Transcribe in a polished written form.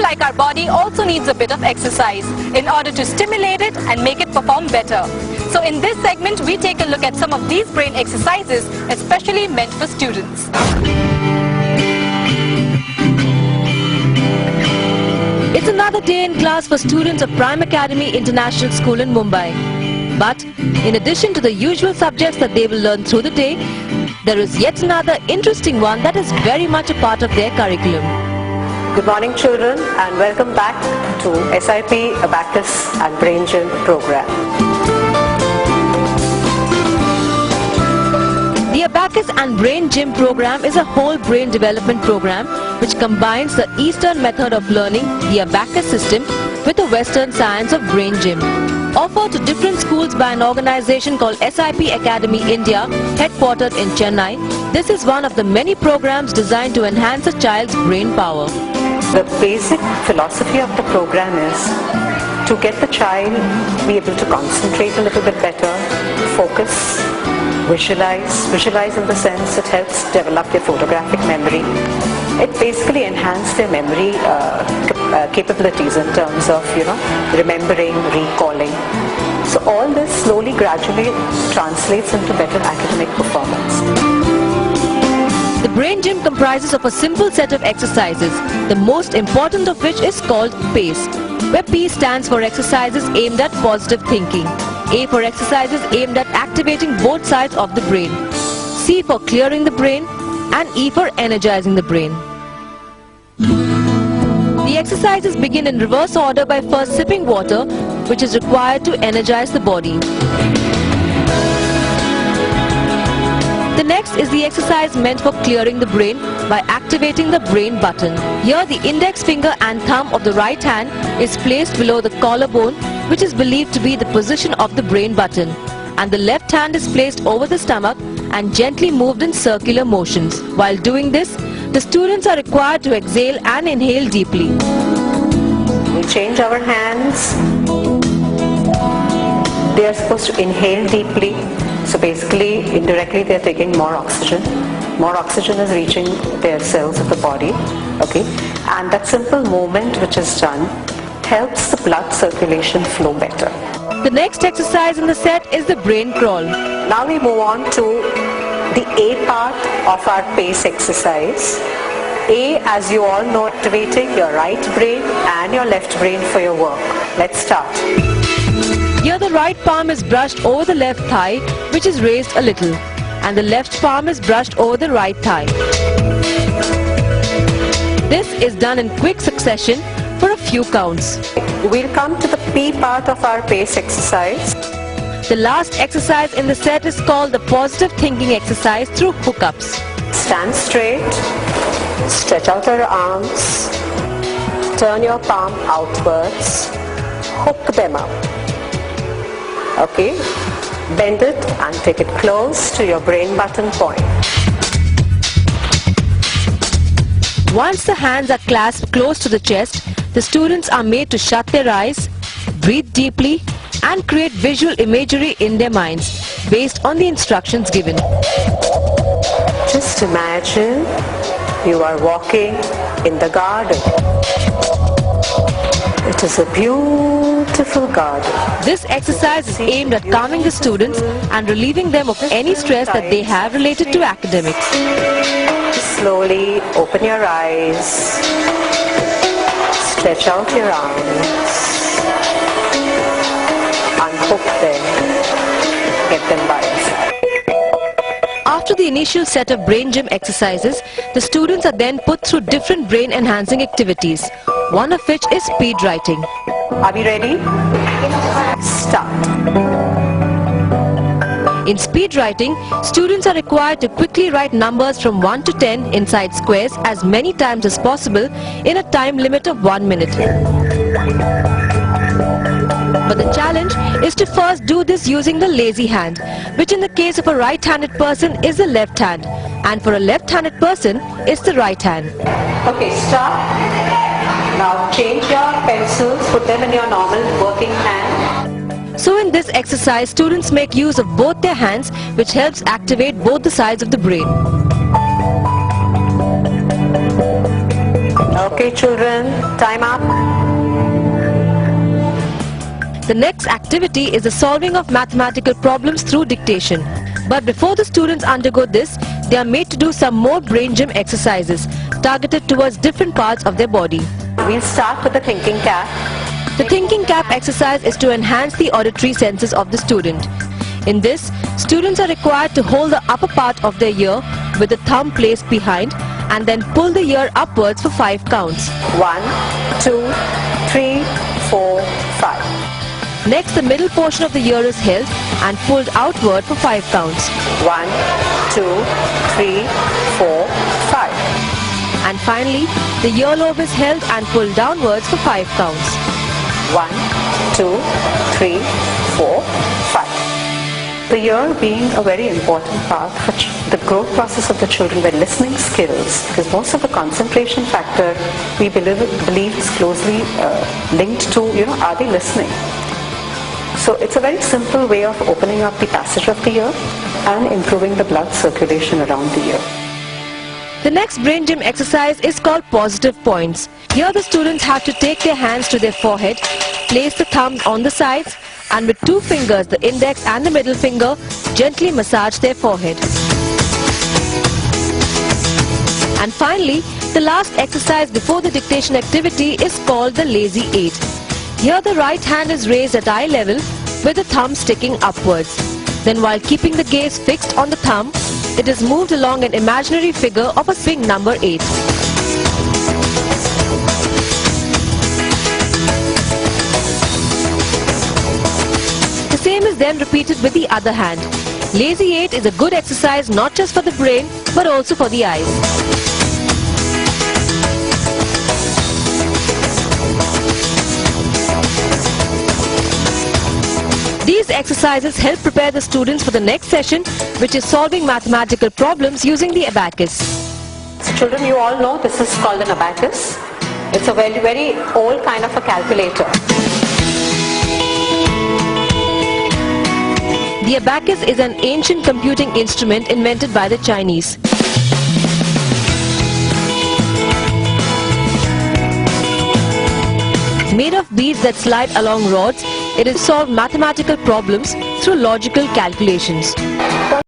like our body, also needs a bit of exercise in order to stimulate it and make it perform better. So in this segment, we take a look at some of these brain exercises, especially meant for students. It's another day in class for students of Prime Academy International School in Mumbai. But in addition to the usual subjects that they will learn through the day, there is yet another interesting one that is very much a part of their curriculum. Good morning, children, and welcome back to SIP Abacus and Brain Gym program. The Abacus and Brain Gym program is a whole brain development program which combines the Eastern method of learning, the Abacus system, with the Western science of Brain Gym. Offered to different schools by an organization called SIP Academy India, headquartered in Chennai, this is one of the many programs designed to enhance a child's brain power. The basic philosophy of the program is to get the child be able to concentrate a little bit better, focus, visualize in the sense it helps develop their photographic memory. It basically enhances their memory capabilities in terms of, remembering, recalling. So all this slowly, gradually translates into better academic performance. The Brain Gym comprises of a simple set of exercises, the most important of which is called PACE, where P stands for exercises aimed at positive thinking, A for exercises aimed at activating both sides of the brain, C for clearing the brain, and E for energizing the brain. The exercises begin in reverse order by first sipping water, which is required to energize the body. The next is the exercise meant for clearing the brain by activating the brain button. Here the index finger and thumb of the right hand is placed below the collarbone, which is believed to be the position of the brain button, and the left hand is placed over the stomach and gently moved in circular motions. While doing this, the students are required to exhale and inhale deeply. We change our hands. They are supposed to inhale deeply. So basically, indirectly, they are taking more oxygen. More oxygen is reaching their cells of the body. Okay, and that simple movement which is done helps the blood circulation flow better. The next exercise in the set is the brain crawl. Now we move on to the A part of our PACE exercise. A, as you all know, activating your right brain and your left brain for your work. Let's start. Here the right palm is brushed over the left thigh, which is raised a little, and the left palm is brushed over the right thigh. This is done in quick succession for a few counts. We'll come to the P part of our PACE exercise. The last exercise in the set is called the positive thinking exercise through hookups. Stand straight, stretch out your arms, turn your palm outwards, hook them up. Okay, bend it and take it close to your brain button point. Once the hands are clasped close to the chest, the students are made to shut their eyes, breathe deeply, and create visual imagery in their minds based on the instructions given. Just imagine you are walking in the garden. It is a beautiful garden. This exercise is aimed at calming the students and relieving them of any stress that they have related to academics. Just slowly open your eyes, stretch out your arms, unhook them, get them by your side. After the initial set of Brain Gym exercises, the students are then put through different brain enhancing activities, one of which is speed writing. Are we ready? Start. In speed writing, students are required to quickly write numbers from 1 to 10 inside squares as many times as possible in a time limit of 1 minute. But the challenge is to first do this using the lazy hand, which in the case of a right-handed person is the left hand, and for a left-handed person is the right hand. Okay, stop. Now change your pencils, put them in your normal working hand. So in this exercise, students make use of both their hands, which helps activate both the sides of the brain. Okay, children, time up. The next activity is the solving of mathematical problems through dictation. But before the students undergo this, they are made to do some more brain gym exercises targeted towards different parts of their body. We'll start with the thinking cap. The thinking cap exercise is to enhance the auditory senses of the student. In this, students are required to hold the upper part of their ear with the thumb placed behind and then pull the ear upwards for 5 counts. 1, 2, 3, 4, 5. Next, the middle portion of the ear is held and pulled outward for 5 counts. 1, 2, 3, 4, 5. And finally, the earlobe is held and pulled downwards for 5 counts. 1, 2, 3, 4, 5. The ear being a very important part for the growth process of the children, their listening skills, because most of the concentration factor we believe is closely linked to, are they listening? So it's a very simple way of opening up the passage of the ear and improving the blood circulation around the ear. The next brain gym exercise is called positive points. Here the students have to take their hands to their forehead, place the thumbs on the sides, and with 2 fingers, the index and the middle finger, gently massage their forehead. And finally, the last exercise before the dictation activity is called the lazy 8. Here the right hand is raised at eye level with the thumb sticking upwards. Then while keeping the gaze fixed on the thumb, it is moved along an imaginary figure of a swing number 8. The same is then repeated with the other hand. Lazy 8 is a good exercise not just for the brain but also for the eyes. These exercises help prepare the students for the next session, which is solving mathematical problems using the abacus. So children, you all know this is called an abacus. It's a very, very old kind of a calculator. The abacus is an ancient computing instrument invented by the Chinese. Made of beads that slide along rods, it has solved mathematical problems through logical calculations.